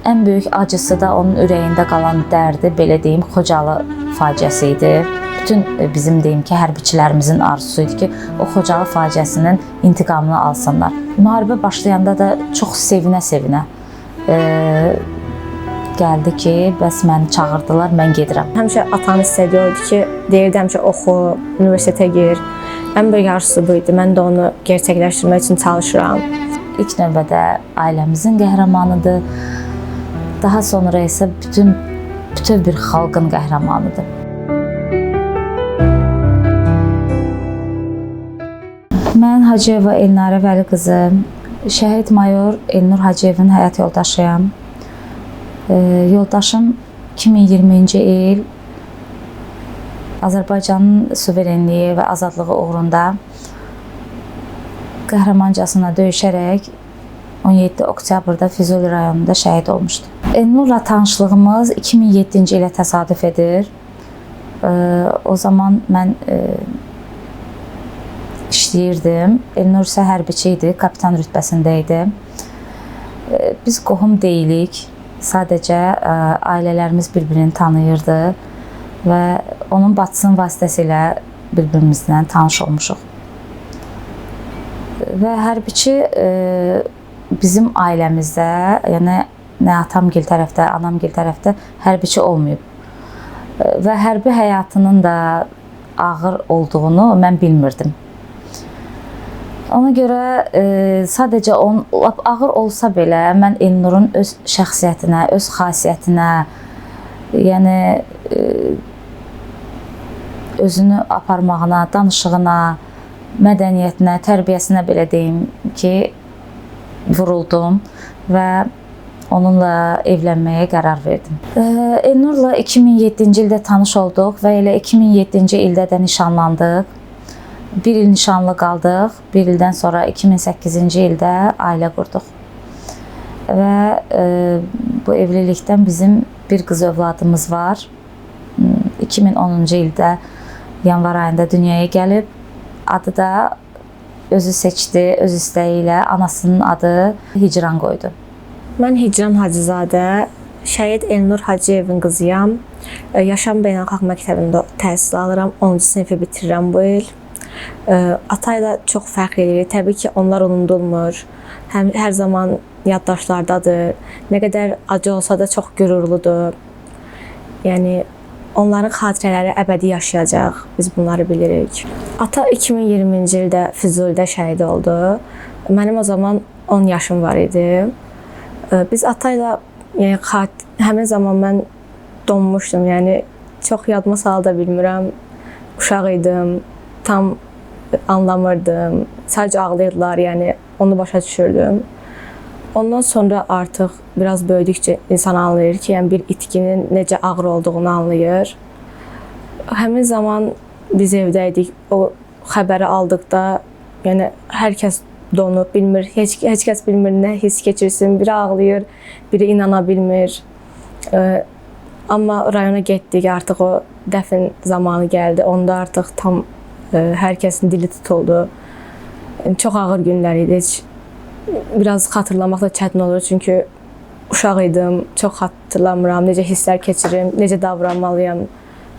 ən böyük acısı da onun ürəyində qalan dərdi, belə deyim, Xocalı faciəsi idi. Bütün bizim deyim ki, hərbiçilərimizin arzusu idi ki, o Xocalı faciəsinin intiqamını alsınlar. Müharibə başlayanda da çox sevinə-sevinə gəldi ki, bəs məni çağırdılar, mən gedirəm. Həmişə atanın istədiyi oydu ki, deyirdi həmişə oxu, universitetə gir. Ən böyük arzusu bu idi. Mən də onu gerçəkləşdirmək üçün çalışıram. İlk növbədə ailəmizin qəhrəmanıdır. Daha sonra isə bütöv bir xalqın qəhrəmanıdır. Mən Hacıyeva Elnarə Vəli qızı, şəhid mayor Elnur Hacıyevin həyat yoldaşıyam. Yoldaşım 2020-ci il Azərbaycanın suverenliyi və azadlığı uğrunda qəhrəmancasına döyüşərək 17 oktyabrda Füzuli rayonunda şəhid olmuşdu. Elnurla tanışlığımız 2007-ci ilə təsadüf edir. O zaman mən işləyirdim. Elnur isə hərbiçi idi, kapitan rütbəsində idi. Biz qohum deyilik. Sadəcə ailələrimiz bir-birini tanıyırdı və onun bacısının vasitəsilə bir-birimizlə tanış olmuşuq. Və hərbiçi bizim ailəmizdə, yəni nə atamgil tərəfdə, anamgil tərəfdə hərbiçi olmayıb. Və hərbi həyatının da ağır olduğunu mən bilmirdim. Ona görə sadəcə ağır olsa belə mən Elnurun öz şəxsiyyətinə, öz xasiyyətinə, yəni özünü aparmağına, danışığına, mədəniyyətinə, tərbiyəsinə belə deyim ki, vuruldum və onunla evlənməyə qərar verdim. Elnurla 2007-ci ildə tanış olduq və elə 2007-ci ildə də nişanlandıq. Bir il nişanlı qaldıq. Bir ildən sonra 2008-ci ildə ailə qurduq. Və bu evlilikdən bizim bir qız övladımız var. 2010-cu ildə yanvar ayında dünyaya gəlib. Adı da özü seçdi, öz istəyi ilə anasının adı Hicran qoydu. Mən Hicran Hacızadə, şəhid Elnur Hacıyevin qızıyam. Yaşam Beynəlxalq Məktəbində təhsil alıram. 10-cu sinifi bitirirəm bu il. Ata ilə çox fəxr edirik. Təbii ki, onlar unudulmur. Hər zaman yaddaşlardadır. Nə qədər acı olsa da çox qürurludur. Yəni onların xatirələri əbədi yaşayacaq. Biz bunları bilirik. Ata 2020-ci ildə Füzulidə şəhid oldu. Mənim o zaman 10 yaşım var idi. Biz ata ilə yəni həmin zaman mən donmuşdum. Yəni çox yadıma salda bilmirəm. Uşaq idim. Tam anlamırdım. Sadəcə ağlayırdılar, yəni onu başa düşürdüm. Ondan sonra artıq biraz böyüdükcə insan anlayır ki, yəni bir itkinin necə ağır olduğunu anlayır. Həmin zaman biz evdəydik. O xəbəri aldıqda, yəni hər kəs donub, bilmir, heç kəs bilmir nə hiss keçirsin. Biri ağlayır, biri inana bilmir. Amma rayona getdik, artıq o dəfn zamanı gəldi. Onda artıq tam hər kəsin dili tutuldu. Çox ağır günlər idi. Biraz xatırlamaq da çətin olur, çünki uşaq idim, çox xatırlamıram, necə hisslər keçirim, necə davranmalıyam,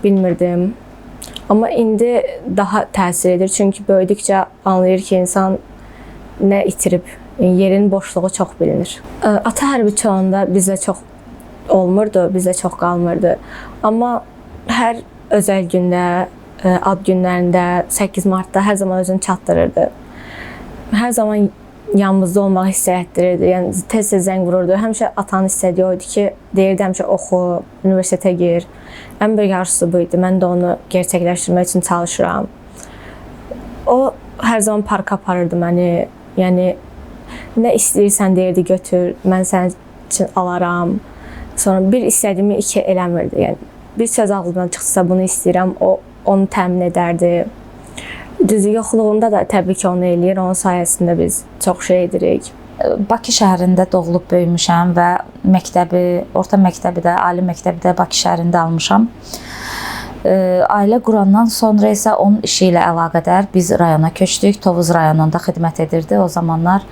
bilmirdim. Amma indi daha təsir edir, çünki böyüdükcə anlayır ki, insan nə itirib, yerin boşluğu çox bilinir. Ata hərbiçi olanda bizlə çox olmurdu, bizlə çox qalmırdı. Amma hər özəl gündə, ad günlərində, 8 martda hər zaman özünü çatdırırdı. Hər zaman yanımızda olmağı hissələtdirirdi. Yəni tez-tez zəng vururdu. Həmişə atanın istədiyi oydu ki, deyirdi həmişə oxu, universitetə gir. Ən böyük arzusu bu idi. Mən də onu gerçəkləşdirmək üçün çalışıram. O hər zaman parka aparırdı məni. Yəni nə istəyirsən deyirdi, götür, mən sənin üçün alaram. Sonra bir istədiyimi iki eləmirdi. Yəni bir söz ağzından çıxsa bunu istəyirəm, o onu təmin edərdi. Düzü yoxluğunda da təbii ki, onu eləyir. Onun sayəsində biz çox şey edirik. Bakı şəhərində doğulub böyümüşəm və məktəbi, orta məktəbi də, ali məktəbi də Bakı şəhərində almışam. Ailə qurandan sonra isə onun işi ilə əlaqədar biz rayona köçdük. Tovuz rayonunda xidmət edirdi o zamanlar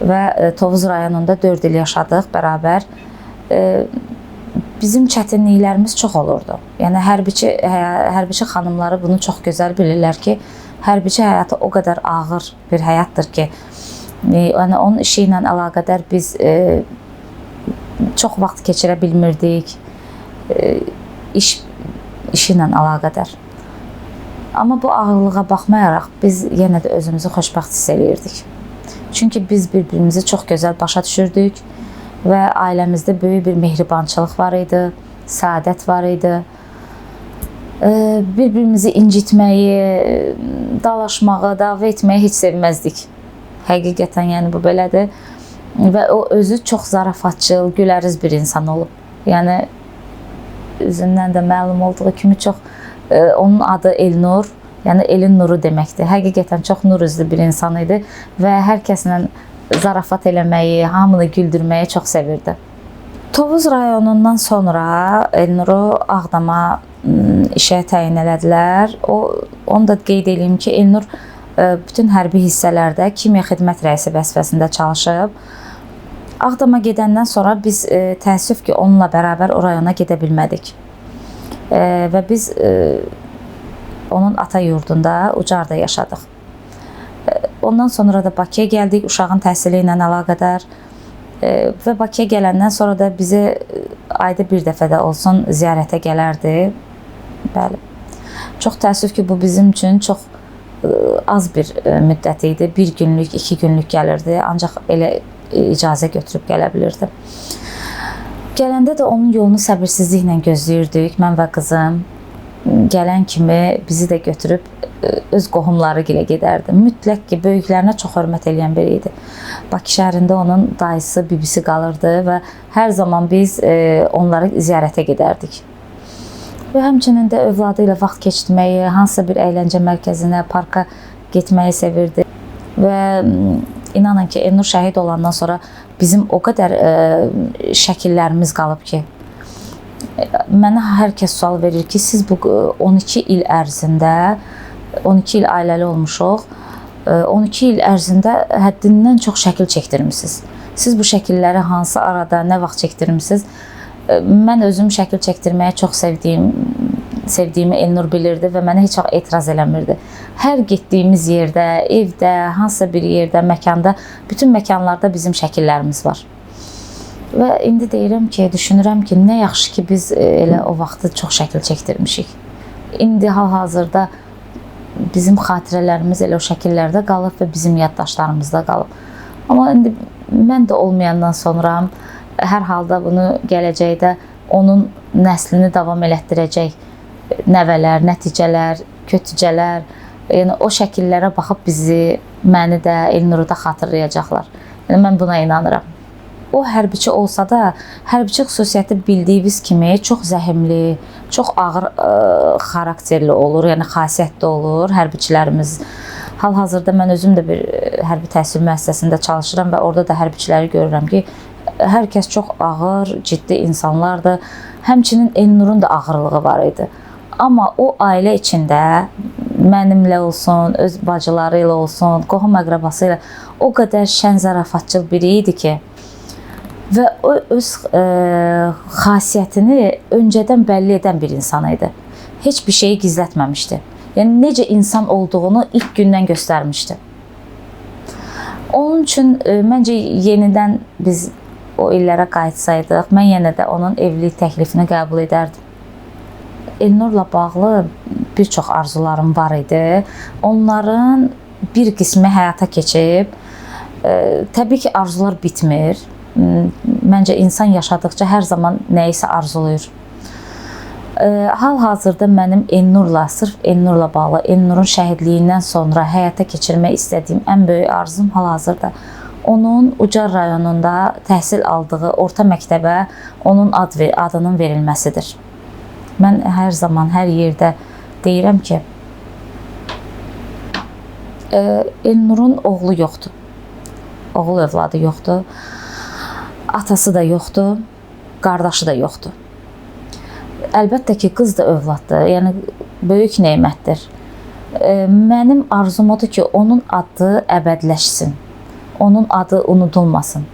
və Tovuz rayonunda 4 il yaşadıq bərabər. bizim çətinliklərimiz çox olurdu. Yəni hərbiçi xanımları bunu çox gözəl bilirlər ki, hərbiçi həyatı o qədər ağır bir həyatdır ki, yəni onun işi ilə əlaqədar biz çox vaxt keçirə bilmirdik. İşi ilə əlaqədar. Amma bu ağırlığa baxmayaraq biz yenə də özümüzü xoşbəxt hiss eləyirdik. Çünki biz bir-birimizi çox gözəl başa düşürdük və ailəmizdə böyük bir mehribançılıq var idi, səadət var idi. Bir-birimizi incitməyi, dalaşmağı, dava etməyi heç sevməzdik. Həqiqətən, yəni bu belədir. Və o özü çox zarafatçıl, güləriz bir insan olub. Yəni üzündən də məlum olduğu kimi çox onun adı Elnur, yəni elin nuru deməkdir. Həqiqətən çox nur üzlü bir insan idi və hər kəslə zarafat eləməyi, hamını güldürməyi çox sevirdi. Tovuz rayonundan sonra Elnuru Ağdama işə təyin elədilər. Onu da qeyd edeyim ki, Elnur bütün hərbi hissələrdə kimya xidmət rəisi vəzifəsində çalışıb. Ağdama gedəndən sonra biz təəssüf ki, onunla bərabər o rayona gedə bilmədik. Və biz onun ata yurdunda, Ucarda yaşadıq. Ondan sonra da Bakıya gəldik, uşağın təhsili ilə əlaqədar. Və Bakıya gələndən sonra da bizi ayda bir dəfə də olsun ziyarətə gələrdi. Bəli. Çox təəssüf ki, bu bizim üçün çox az bir müddət idi. 1 günlük, 2 günlük gəlirdi. Ancaq elə icazə götürüb gələ bilirdi. Gələndə də onun yolunu səbirsizliklə gözləyirdik, mən və qızım. Gələn kimi bizi də götürüb öz qohumları gilə gedərdi. Mütləq ki, böyüklərinə çox hörmət eləyən biri idi. Bakı şəhərində onun dayısı, bibisi qalırdı və hər zaman biz onları ziyarətə gedərdik. Və həmçinin də övladı ilə vaxt keçirməyi, hansısa bir əyləncə mərkəzinə, parka getməyi sevirdi. Və inanın ki, Elnur şəhid olandan sonra bizim o qədər şəkillərimiz qalıb ki, mənə hər kəs sual verir ki, siz bu 12 il ərzində, 12 il ailəli olmuşuq, 12 il ərzində həddindən çox şəkil çəkdirmişsiniz. Siz bu şəkilləri hansı arada, nə vaxt çəkdirmişsiniz? Mən özüm şəkil çəkdirməyi çox sevdiyimi Elnur bilirdi və mənə heç vaxt etiraz eləmirdi. Hər getdiyimiz yerdə, evdə, hansısa bir yerdə, məkanda, bütün məkanlarda bizim şəkillərimiz var. Və indi deyirəm ki, düşünürəm ki, nə yaxşı ki, biz elə o vaxtı çox şəkil çəkdirmişik. İndi hal-hazırda bizim xatirələrimiz elə o şəkillərdə qalıb və bizim yaddaşlarımızda qalıb. Amma indi mən də olmayandan sonra hər halda bunu gələcəkdə onun nəslini davam elətdirəcək nəvələr, nəticələr, kötücələr, yəni o şəkillərə baxıb bizi, məni də, Elnuru da xatırlayacaqlar. Yəni mən buna inanıram. O hərbiçi olsa da, hərbiçi xüsusiyyəti bildiyiniz kimi çox zəhimli, çox ağır xarakterli olur, yəni xasiyyətli olur hərbiçilərimiz. Hal-hazırda mən özüm də bir hərbi təhsil müəssisəsində çalışıram və orada da hərbiçiləri görürəm ki, hər kəs çox ağır, ciddi insanlardır. Həmçinin Elnurun da ağırlığı var idi. Amma o ailə içində mənimlə olsun, öz bacıları ilə olsun, qohum əqrabası ilə o qədər şən zarafatçıl biri idi ki, və o öz xasiyyətini öncədən bəlli edən bir insan idi. Heç bir şeyi gizlətməmişdi. Yəni necə insan olduğunu ilk gündən göstərmişdi. Onun üçün məncə yenidən biz o illərə qayıtsaydıq, mən yenə də onun evlilik təklifini qəbul edərdim. Elnurla bağlı bir çox arzularım var idi. Onların bir qismi həyata keçib. Təbii ki, arzular bitmir. Məncə insan yaşadıkca hər zaman nəyisə arzulayır. Hal-hazırda mənim Elnurla, sırf Elnurla bağlı, Elnurun şəhidliyindən sonra həyata keçirmək istədiyim ən böyük arzum hal-hazırda onun Ucar rayonunda təhsil aldığı orta məktəbə onun adının verilməsidir. Mən hər zaman, hər yerdə deyirəm ki, Elnurun oğlu yoxdur. Oğul övladı yoxdur. Atası da yoxdur. Qardaşı da yoxdur. Əlbəttə ki, qız da övladdır. Yəni, böyük nemətdir. Mənim arzum odur ki, onun adı əbədləşsin. Onun adı unudulmasın.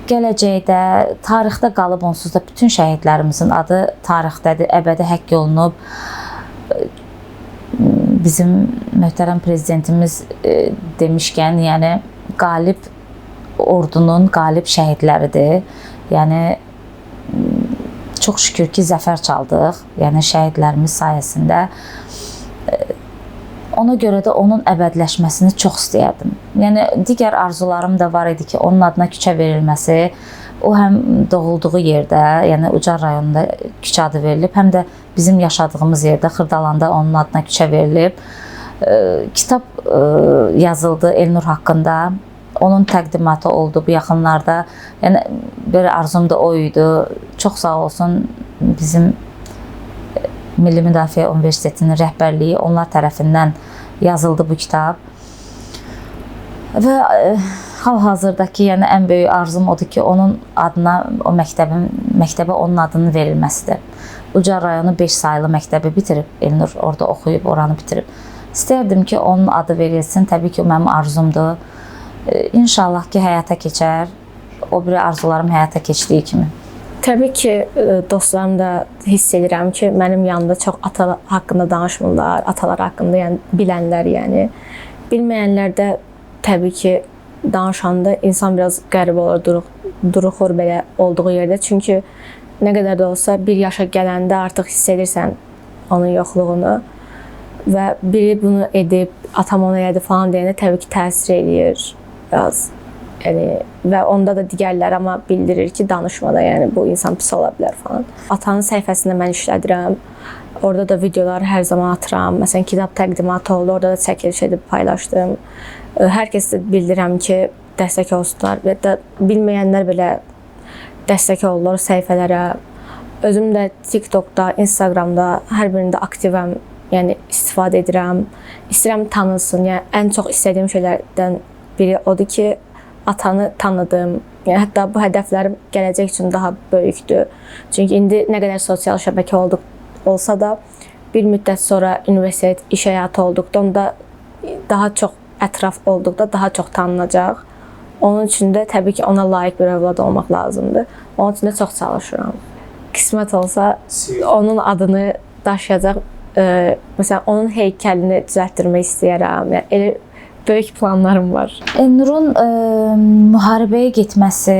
gələcəkdə, tarixdə qalıb onsuz da bütün şəhidlərimizin adı tarixdədir, əbədi həkk olunub. Bizim möhtərəm prezidentimiz demişkən, yəni qalib ordunun qalib şəhidləridir. Yəni çox şükür ki, zəfər çaldıq. Yəni şəhidlərimiz sayəsində. Ona görə də onun əbədiləşməsini çox istəyərdim. Yəni digər arzularım da var idi ki, onun adına küçə verilməsi, o həm doğulduğu yerdə, yəni Ucar rayonunda küçə adı verilib, həm də bizim yaşadığımız yerdə Xırdalanda onun adına küçə verilib. Kitab yazıldı Elnur haqqında. Onun təqdimatı oldu bu yaxınlarda. Yəni belə arzum da o idi. Çox sağ olsun bizim Milli Müdafiə Universitetinin rəhbərliyi onlar tərəfindən yazıldı bu kitab. Və hal-hazırdakı, yəni ən böyük arzum odur ki, onun adına o məktəbə onun adının verilməsidir. Ucar rayonu 5 saylı məktəbi bitirib, Elnur orada oxuyub, oranı bitirib. İstərdim ki, onun adı verilsin. Təbii ki, o mənim arzumdur. İnşallah ki, həyata keçər. O biri arzularım həyata keçdiyi kimi. Təbii ki, dostlarım da hiss edirəm ki, mənim yanımda çox atalar haqqında danışmırlar, atalar haqqında, yəni bilənlər, yəni. Bilməyənlər də təbii ki, danışanda insan biraz qəribə olur, duruxur belə olduğu yerdə. Çünki nə qədər də olsa bir yaşa gələndə artıq hiss edirsən onun yoxluğunu və biri bunu edib, atam onu elədi falan deyəndə təbii ki, təsir eləyir biraz. Yəni və onda da digərlər amma bildirir ki, danışmada, yəni bu insan pis ola bilər falan. Atanın səhifəsində mən işlədirəm. Orada da videoları hər zaman atıram. Məsələn, kitab təqdimatı oldu, orada da çəkiliş edib paylaşdım. Hər kəsə bildirirəm ki, dəstək olsunlar və də bilməyənlər belə dəstək olurlar səhifələrə. Özüm də TikTokda, Instagramda hər birində aktivəm, yəni istifadə edirəm. İstəyirəm tanınsın. Yəni ən çox istədiyim şeylərdən biri odur ki, atanı tanıdım. Yəni hətta bu hədəflərim gələcək üçün daha böyükdür. Çünki indi nə qədər sosial şəbəkə olsa da bir müddət sonra universitet, iş həyatı olduqda, onda daha çox ətraf olduqda daha çox tanınacaq. Onun üçün də təbii ki, ona layiq bir övlad olmaq lazımdır. Onun üçün də çox çalışıram. Qismət olsa onun adını daşıyacaq, məsələn, onun heykəlini düzəltdirmək istəyirəm. Yəni elə böyük planlarım var. Elnurun müharibəyə getməsi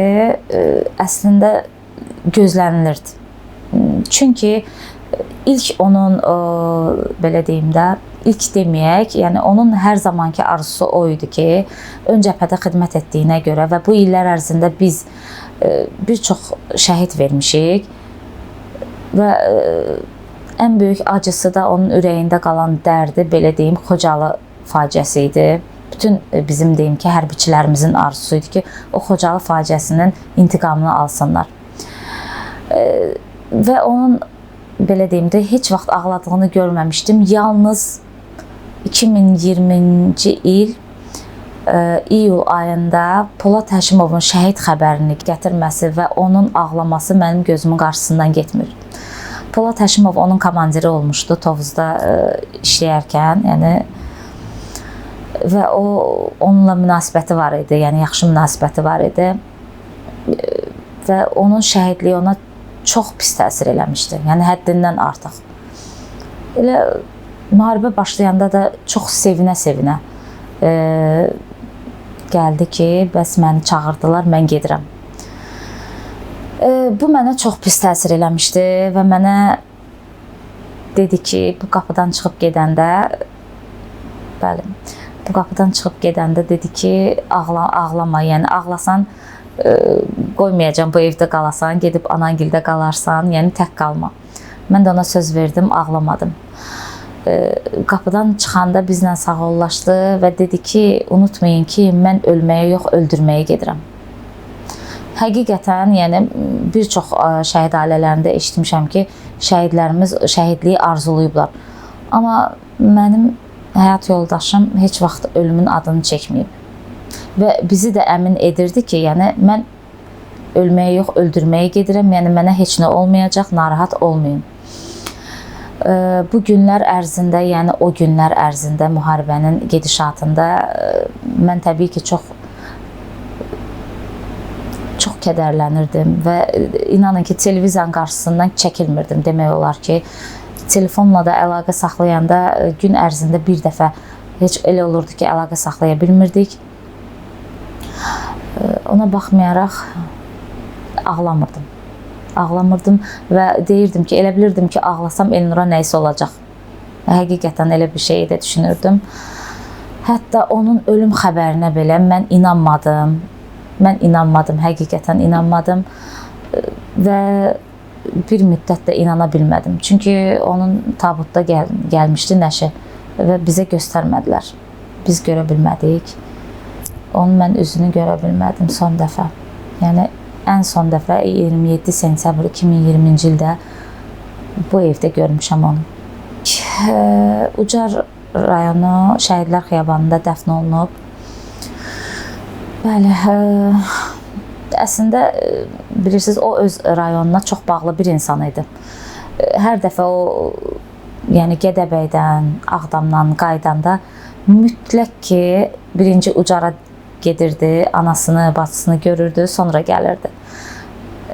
əslində gözlənilirdi. Çünki ilk onun belə deyim də, ilk deməyək, yəni onun hər zamanki arzusu o idi ki, ön cəbhədə xidmət etdiyinə görə və bu illər ərzində biz bir çox şəhid vermişik və ən böyük acısı da onun ürəyində qalan dərdi, belə deyim, Xocalı faciəsi idi. Bütün bizim deyim ki, hərbiçilərimizin arzusu idi ki, o Xocalı faciəsinin intiqamını alsınlar. Və onun, belə deyim də, heç vaxt ağladığını görməmişdim. Yalnız 2020-ci il iyul ayında Polad Həşimovun şəhid xəbərini gətirməsi və onun ağlaması mənim gözümün qarşısından getmir. Polad Həşimov onun komandiri olmuşdu Tovuzda işləyərkən, yəni və onunla münasibəti var idi, yəni yaxşı münasibəti var idi və onun şəhidliyi ona çox pis təsir eləmişdi, yəni həddindən artıq. Elə müharibə başlayanda da çox sevinə-sevinə gəldi ki, bəs məni çağırdılar, mən gedirəm. Bu mənə çox pis təsir eləmişdi və mənə dedi ki, bu qapıdan çıxıb gedəndə, bəli, bu qapıdan çıxıb gedəndə dedi ki, ağlama, yəni ağlasan qoymayacam, bu evdə qalasan, gedib anangildə qalarsan, yəni tək qalma. Mən də ona söz verdim, ağlamadım. Qapıdan çıxanda bizlə sağollaşdı və dedi ki, unutmayın ki, mən ölməyə yox, öldürməyə gedirəm. Həqiqətən, yəni bir çox şəhid ailələrində eşitmişəm ki, şəhidlərimiz şəhidliyi arzulayıblar. Amma mənim həyat yoldaşım heç vaxt ölümün adını çəkməyib. Və bizi də əmin edirdi ki, yəni mən ölməyə yox, öldürməyə gedirəm, yəni mənə heç nə olmayacaq, narahat olmayın. Bu günlər ərzində, yəni o günlər ərzində müharibənin gedişatında mən təbii ki, çox kədərlənirdim və inanın ki, televizorun qarşısından çəkilmirdim demək olar ki. Telefonla da əlaqə saxlayanda gün ərzində bir dəfə heç elə olurdu ki, əlaqə saxlaya bilmirdik. Ona baxmayaraq ağlamırdım. Ağlamırdım və deyirdim ki, elə bilirdim ki, ağlasam Elnura nəyisə olacaq. Həqiqətən elə bir şey də düşünürdüm. Hətta onun ölüm xəbərinə belə mən inanmadım. Mən inanmadım, həqiqətən inanmadım və bir müddət də inana bilmədim. Çünki onun tabutda gəlmişdi nəşi və bizə göstərmədilər. Biz görə bilmədik. Onun mən üzünü görə bilmədim son dəfə. Yəni ən son dəfə 27 sentyabr 2020-ci ildə bu evdə görmüşəm onu. Ucar rayonu Şəhidlər Xiyabanında dəfn olunub. Bəli, əslində bilirsiniz, o öz rayonuna çox bağlı bir insan idi. Hər dəfə o, yəni Gədəbəydən, Ağdamdan qaydanda mütləq ki, birinci Ucara gedirdi, anasını, bacısını görürdü, sonra gəlirdi.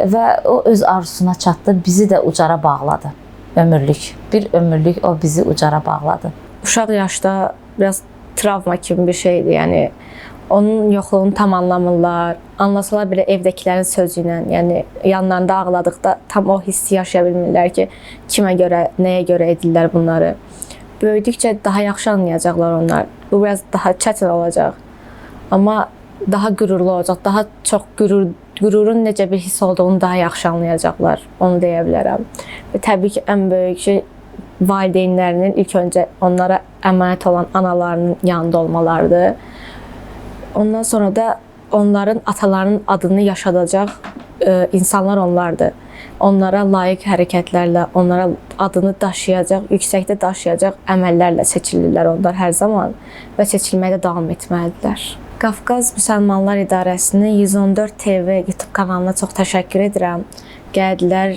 Və o öz arzusuna çatdı, bizi də Ucara bağladı. Ömürlük, bir ömürlük o bizi Ucara bağladı. Uşaq yaşda biraz travma kimi bir şeydi, yəni onun yoxluğunu tam anlamırlar. Anlasalar belə evdəkilərin sözü ilə, yəni yanlarında ağladıqda tam o hissi yaşaya bilmirlər ki, kimə görə, nəyə görə edirlər bunları. Böyüdükcə daha yaxşı anlayacaqlar onlar. Bu biraz daha çətin olacaq. Amma daha qürurlu olacaq, daha çox qürurun necə bir hiss olduğunu daha yaxşı anlayacaqlar, onu deyə bilərəm. Və təbii ki, ən böyük şey valideynlərinin ilk öncə onlara əmanət olan analarının yanında olmalarıdır. Ondan sonra da onların atalarının adını yaşadacaq insanlar onlardır. Onlara layiq hərəkətlərlə, onlara adını daşıyacaq, yüksəkdə daşıyacaq əməllərlə seçilirlər onlar hər zaman və seçilməyə də davam etməlidirlər. Qafqaz Müsəlmanlar İdarəsinin 114 TV YouTube kanalına çox təşəkkür edirəm. Gəldilər,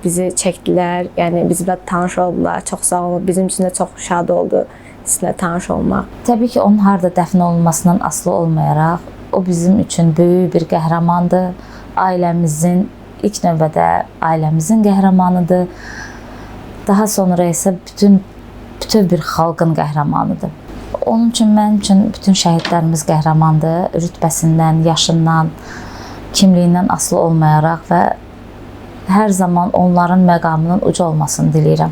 bizi çəkdilər, yəni bizimlə tanış oldular. Çox sağ olun, bizim üçün də çox şad oldu sizinlə tanış olmaq. Təbii ki, onun harda dəfn olunmasından asılı olmayaraq, o bizim üçün böyük bir qəhrəmandır. Ailəmizin, ilk növbədə ailəmizin qəhrəmanıdır. Daha sonra isə bütöv bir xalqın qəhrəmanıdır. Onun üçün, mənim üçün bütün şəhidlərimiz qəhrəmandır. Rütbəsindən, yaşından, kimliyindən asılı olmayaraq və hər zaman onların məqamının uca olmasını diləyirəm.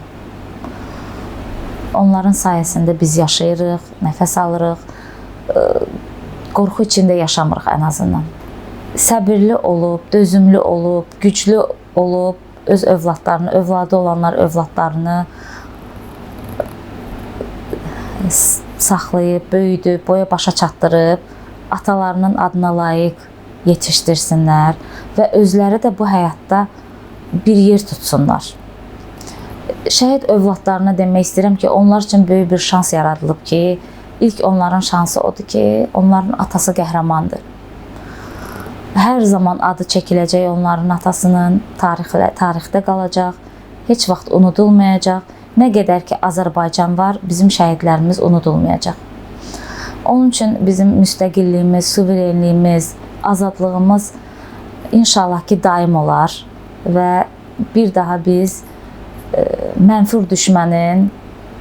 Onların sayəsində biz yaşayırıq, nəfəs alırıq, qorxu içində yaşamırıq ən azından. Səbirli olub, dözümlü olub, güclü olub, öz övladlarını, övladı olanlar övladlarını saxlayıb, böyüdüb, boya başa çatdırıb, atalarının adına layiq yetişdirsinlər və özləri də bu həyatda bir yer tutsunlar. Şəhid övladlarına demək istəyirəm ki, onlar üçün böyük bir şans yaradılıb ki, ilk onların şansı odur ki, onların atası qəhrəmandır. Hər zaman adı çəkiləcək onların atasının, tarixdə qalacaq, heç vaxt unudulmayacaq. Nə qədər ki, Azərbaycan var, bizim şəhidlərimiz unudulmayacaq. Onun üçün bizim müstəqilliyimiz, suverenliyimiz, azadlığımız inşallah ki, daim olar və bir daha biz mənfur düşmənin,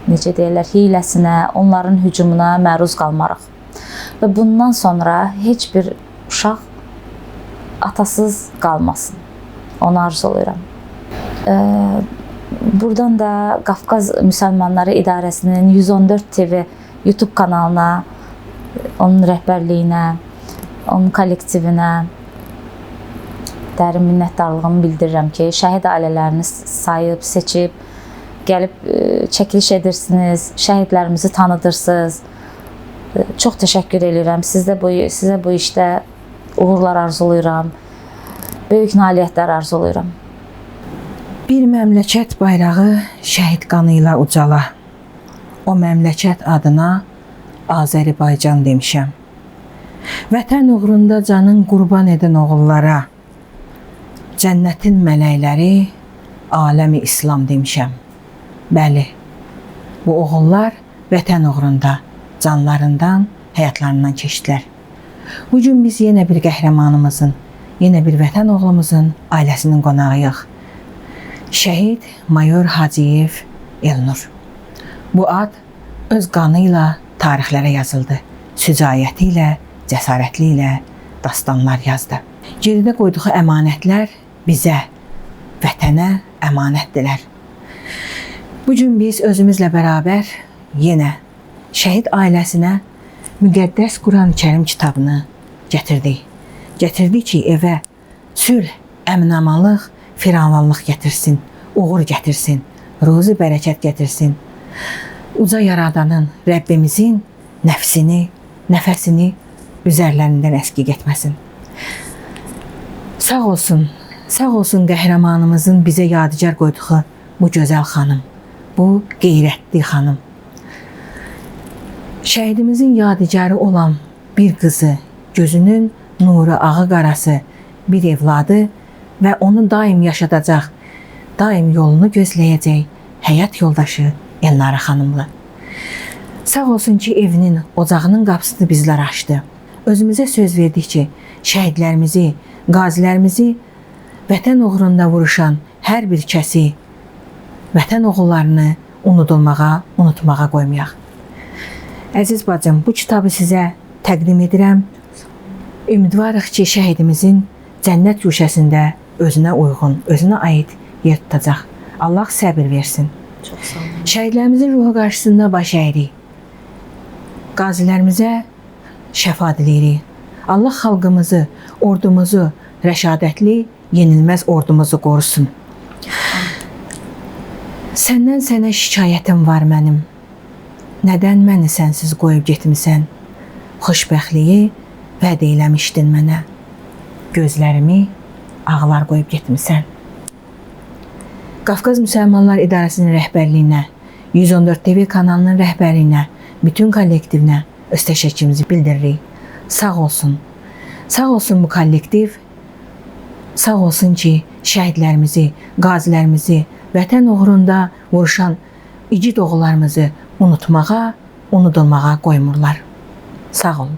necə deyirlər, hiləsinə, onların hücumuna məruz qalmarıq. Və bundan sonra heç bir uşaq atasız qalmasın. Onu arzulayıram. Buradan da Qafqaz Müsəlmanları İdarəsinin 114 TV YouTube kanalına, onun rəhbərliyinə, onun kollektivinə dərin minnətdarlığımı bildirirəm ki, şəhid ailələrini sayıb, seçib, gəlib çəkiliş edirsiniz, şəhidlərimizi tanıdırsınız. Çox təşəkkür edirəm. Sizə bu işdə uğurlar arzulayıram, böyük nailiyyətlər arzulayıram. Bir məmləkət bayrağı şəhid qanı ilə ucala. O məmləkət adına Azərbaycan demişəm. Vətən uğrunda canın qurban edin oğullara. Cənnətin mələkləri aləmi İslam demişəm. Bəli, bu oğullar vətən uğrunda canlarından, həyatlarından keçdilər. Bugün biz yenə bir qəhrəmanımızın, yenə bir vətən oğlumuzun ailəsinin qonağıyıq. Şəhid Mayor Hacıyev Elnur. Bu ad öz qanı ilə tarixlərə yazıldı. Şücaəti ilə, cəsarətli ilə dastanlar yazdı. Geridə qoyduğu əmanətlər bizə, vətənə əmanətdilər. Bu gün biz özümüzlə bərabər yenə şəhid ailəsinə müqəddəs Quran-Kərim kitabını gətirdik. Gətirdik ki, evə sülh, əmin-amanlıq, firavanlıq gətirsin, uğur gətirsin, ruzi bərəkət gətirsin. Uca Yaradanın, Rəbbimizin nəfsini, nəfəsini üzərlərindən əskik etməsin. Sağ olsun qəhrəmanımızın bizə yadigar qoyduğu bu gözəl xanım, bu qeyrətli xanım. Şəhidimizin yadigarı olan bir qızı, gözünün nuru, ağı qarası bir evladı və onu daim yaşadacaq, daim yolunu gözləyəcək həyat yoldaşı Elnara xanımla. Sağ olsun ki, evinin, ocağının qapısını bizlər açdı. Özümüzə söz verdik ki, şəhidlərimizi, qazilərimizi, vətən uğrunda vuruşan hər bir kəsi, vətən oğullarını unutmağa qoymayaq. Əziz bacım, bu kitabı sizə təqdim edirəm. Ümidvarıq ki, şəhidimizin cənnət güşəsində özünə uyğun, özünə aid yer tutacaq. Allah səbir versin. Çox sağ olun. Şəhidlərimizin ruhu qarşısında baş əyirik. Qazilərimizə şəfa diləyirik. Allah xalqımızı, ordumuzu, rəşadətli, yenilməz ordumuzu qorusun. Səndən sənə şikayətim var mənim. Nədən məni sənsiz qoyub getmisən? Xoşbəxtliyi vəd eləmişdin mənə. Gözlərimi ağlar qoyub getmisən. Qafqaz Müsəlmanlar İdarəsinin rəhbərliyinə, 114 TV kanalının rəhbərliyinə, bütün kollektivinə öz təşəkkürümüzü bildiririk. Sağ olsun. Sağ olsun bu kollektiv. Sağ olsun ki, şəhidlərimizi, qazilərimizi, vətən uğrunda vuruşan igid oğullarımızı unutulmağa qoymurlar. Sağ olun.